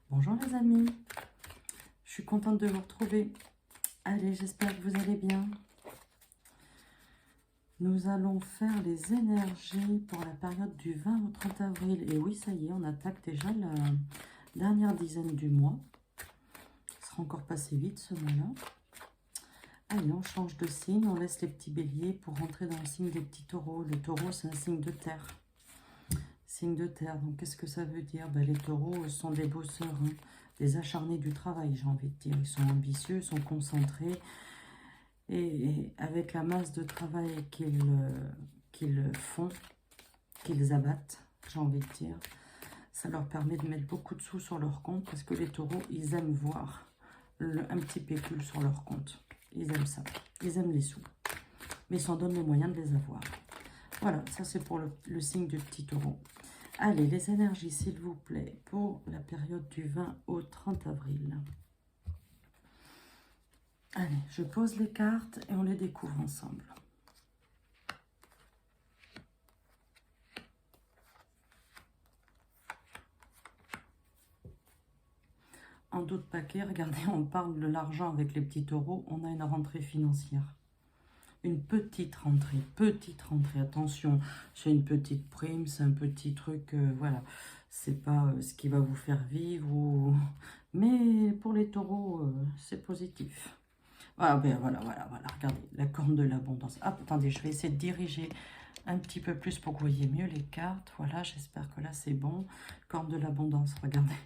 Bonjour les amis, je suis contente de vous retrouver. Allez, j'espère que vous allez bien. Nous allons faire les énergies pour la période du 20 au 30 avril. Et oui, ça y est, on attaque déjà la dernière dizaine du mois. Ça sera encore passé vite ce mois-là. Allez, on change de signe, on laisse les petits béliers pour rentrer dans le signe des petits taureaux. Le taureau, c'est un signe de terre. Signe de terre, donc qu'est-ce que ça veut dire? Les taureaux sont des bosseurs, hein, des acharnés du travail, j'ai envie de dire. Ils sont ambitieux, sont concentrés. Et avec la masse de travail qu'ils font, qu'ils abattent, j'ai envie de dire, ça leur permet de mettre beaucoup de sous sur leur compte parce que les taureaux, ils aiment voir un petit pécule sur leur compte. Ils aiment ça. Ils aiment les sous. Mais ils s'en donnent les moyens de les avoir. Voilà, ça c'est pour le signe du petit taureau. Allez, les énergies, s'il vous plaît, pour la période du 20 au 30 avril. Allez, je pose les cartes et on les découvre ensemble. En d'autres paquets, regardez, on parle de l'argent avec les petits taureaux, on a une rentrée financière. Une petite rentrée, attention, c'est une petite prime, c'est un petit truc, voilà. C'est pas ce qui va vous faire vivre, mais pour les taureaux, c'est positif. Ah ben voilà, regardez, la corne de l'abondance. Ah, attendez, je vais essayer de diriger un petit peu plus pour que vous voyez mieux les cartes. Voilà, j'espère que là c'est bon. Corne de l'abondance, regardez.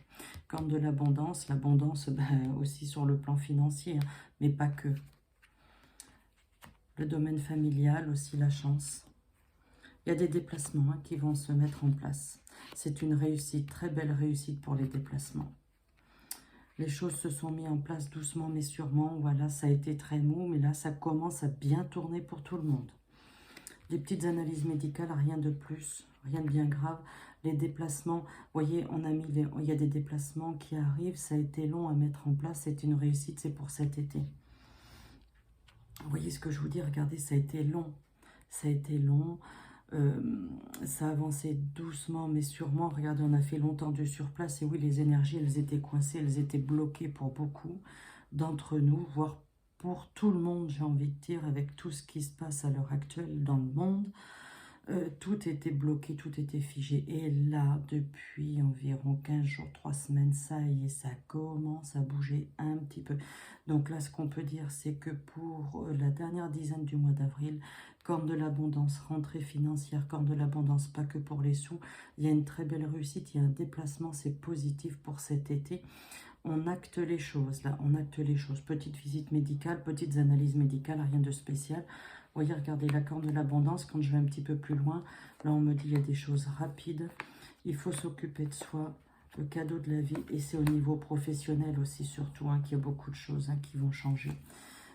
Corne de l'abondance, ben, aussi sur le plan financier, hein, mais pas que. Le domaine familial, aussi la chance. Il y a des déplacements, hein, qui vont se mettre en place. C'est une réussite, très belle réussite pour les déplacements. Les choses se sont mises en place doucement mais sûrement. Voilà, ça a été très mou, mais là, ça commence à bien tourner pour tout le monde. Des petites analyses médicales, rien de plus, rien de bien grave. Les déplacements, vous voyez, il y a des déplacements qui arrivent. Ça a été long à mettre en place. C'est une réussite, c'est pour cet été. Vous voyez ce que je vous dis? Regardez, ça a été long. Ça a été long. Ça avançait doucement mais sûrement. Regardez, on a fait longtemps de sur place et oui, les énergies, elles étaient coincées, elles étaient bloquées pour beaucoup d'entre nous, voire pour tout le monde, j'ai envie de dire, avec tout ce qui se passe à l'heure actuelle dans le monde. Tout était bloqué, tout était figé. Et là, depuis environ 15 jours, 3 semaines, ça y est, ça commence à bouger un petit peu. Donc là, ce qu'on peut dire, c'est que pour la dernière dizaine du mois d'avril, corne de l'abondance, rentrée financière, corne de l'abondance, pas que pour les sous, il y a une très belle réussite, il y a un déplacement, c'est positif pour cet été. On acte les choses, là, on acte les choses. Petite visite médicale, petites analyses médicales, rien de spécial. Vous voyez, regardez la corne de l'abondance, quand je vais un petit peu plus loin, là on me dit il y a des choses rapides, il faut s'occuper de soi, le cadeau de la vie, et c'est au niveau professionnel aussi surtout, hein, qu'il y a beaucoup de choses, hein, qui vont changer.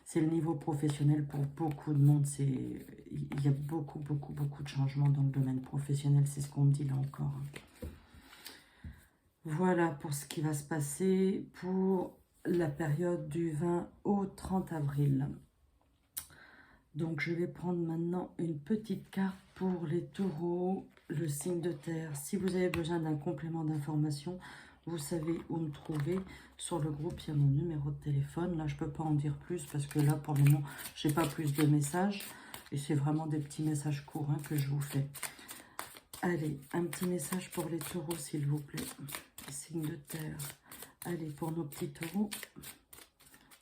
C'est le niveau professionnel pour beaucoup de monde, il y a beaucoup de changements dans le domaine professionnel, c'est ce qu'on me dit là encore. Voilà pour ce qui va se passer pour la période du 20 au 30 avril. Donc, je vais prendre maintenant une petite carte pour les taureaux, le signe de terre. Si vous avez besoin d'un complément d'information, vous savez où me trouver. Sur le groupe, il y a mon numéro de téléphone. Là, je ne peux pas en dire plus parce que là, pour le moment, je n'ai pas plus de messages. Et c'est vraiment des petits messages courts, hein, que je vous fais. Allez, un petit message pour les taureaux, s'il vous plaît. Signe de terre. Allez, pour nos petits taureaux,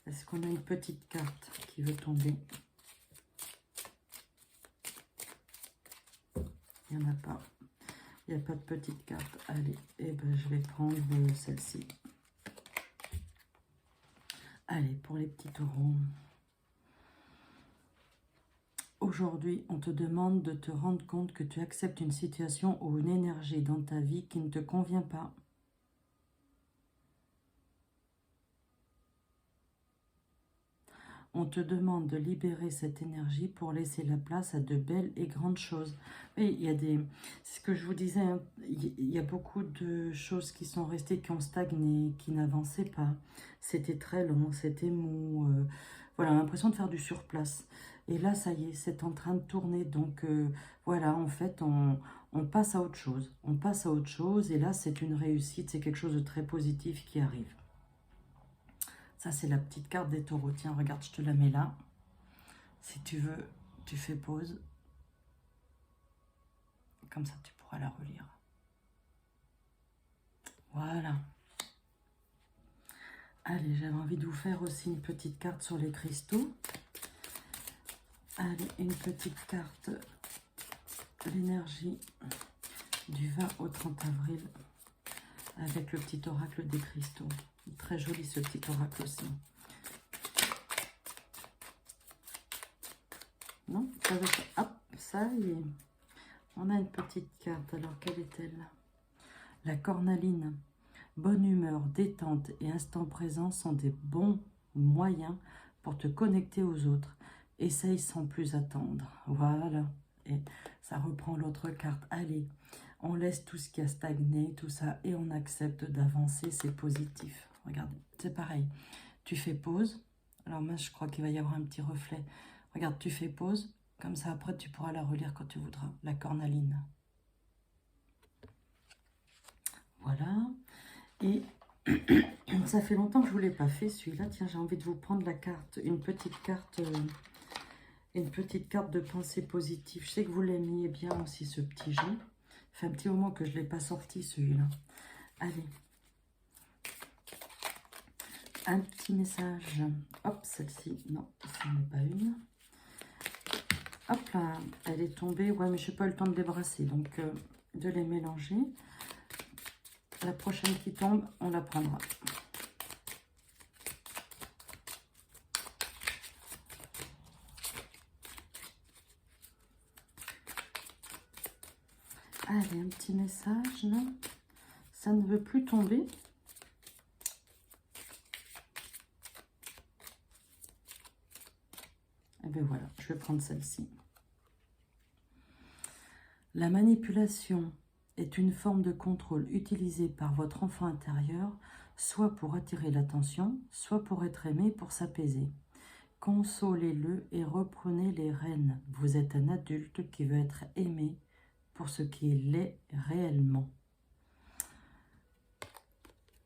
est-ce qu'on a une petite carte qui veut tomber? Il n'y en a pas. Il n'y a pas de petite carte. Allez, et ben, je vais prendre celle-ci. Allez, pour les petits taureaux. Aujourd'hui, on te demande de te rendre compte que tu acceptes une situation ou une énergie dans ta vie qui ne te convient pas. On te demande de libérer cette énergie pour laisser la place à de belles et grandes choses. Et il y a des... C'est ce que je vous disais, hein, il y a beaucoup de choses qui sont restées, qui ont stagné, qui n'avançaient pas. C'était très long, c'était mou. Voilà, l'impression de faire du surplace. Et là, ça y est, c'est en train de tourner. Donc, voilà, en fait, on passe à autre chose. On passe à autre chose et là, c'est une réussite, c'est quelque chose de très positif qui arrive. Ça, c'est la petite carte des taureaux. Tiens, regarde, je te la mets là. Si tu veux, tu fais pause. Comme ça, tu pourras la relire. Voilà. Allez, j'avais envie de vous faire aussi une petite carte sur les cristaux. Allez, une petite carte. L'énergie du 20 au 30 avril. Avec le petit oracle des cristaux. Très joli ce petit oracle aussi. Non, ça va pas. Hop, ça y est. On a une petite carte. Alors, quelle est-elle? La cornaline. Bonne humeur, détente et instant présent sont des bons moyens pour te connecter aux autres. Essaye sans plus attendre. Voilà. Et ça reprend l'autre carte. Allez, on laisse tout ce qui a stagné, tout ça, et on accepte d'avancer. C'est positif. Regardez, c'est pareil. Tu fais pause. Alors moi, je crois qu'il va y avoir un petit reflet. Regarde, tu fais pause. Comme ça, après, tu pourras la relire quand tu voudras. La cornaline. Voilà. Et ça fait longtemps que je ne vous l'ai pas fait, celui-là. Tiens, j'ai envie de vous prendre la carte, une petite carte de pensée positive. Je sais que vous l'aimiez bien aussi, ce petit jeu. Ça fait un petit moment que je ne l'ai pas sorti, celui-là. Allez. Un petit message. Hop, celle-ci. Non, ce n'est pas une. Hop là, elle est tombée. Ouais, mais je n'ai pas eu le temps de les brasser. Donc, de les mélanger. La prochaine qui tombe, on la prendra. Allez, un petit message, non? Ça ne veut plus tomber. Et bien voilà, je vais prendre celle-ci. La manipulation est une forme de contrôle utilisée par votre enfant intérieur, soit pour attirer l'attention, soit pour être aimé, pour s'apaiser. Consolez-le et reprenez les rênes. Vous êtes un adulte qui veut être aimé pour ce qu'il est réellement.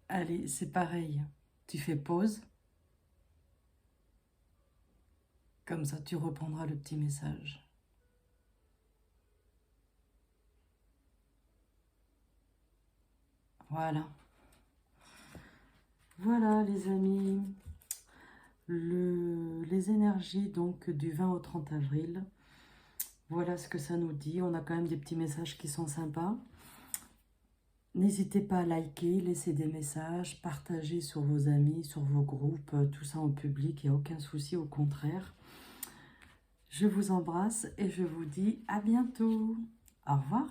Allez, c'est pareil. Tu fais pause. Comme ça, tu reprendras le petit message. Voilà. Voilà, les amis. Les énergies donc du 20 au 30 avril. Voilà ce que ça nous dit. On a quand même des petits messages qui sont sympas. N'hésitez pas à liker, laisser des messages, partager sur vos amis, sur vos groupes, tout ça en public, il n'y a aucun souci, au contraire. Je vous embrasse et je vous dis à bientôt. Au revoir.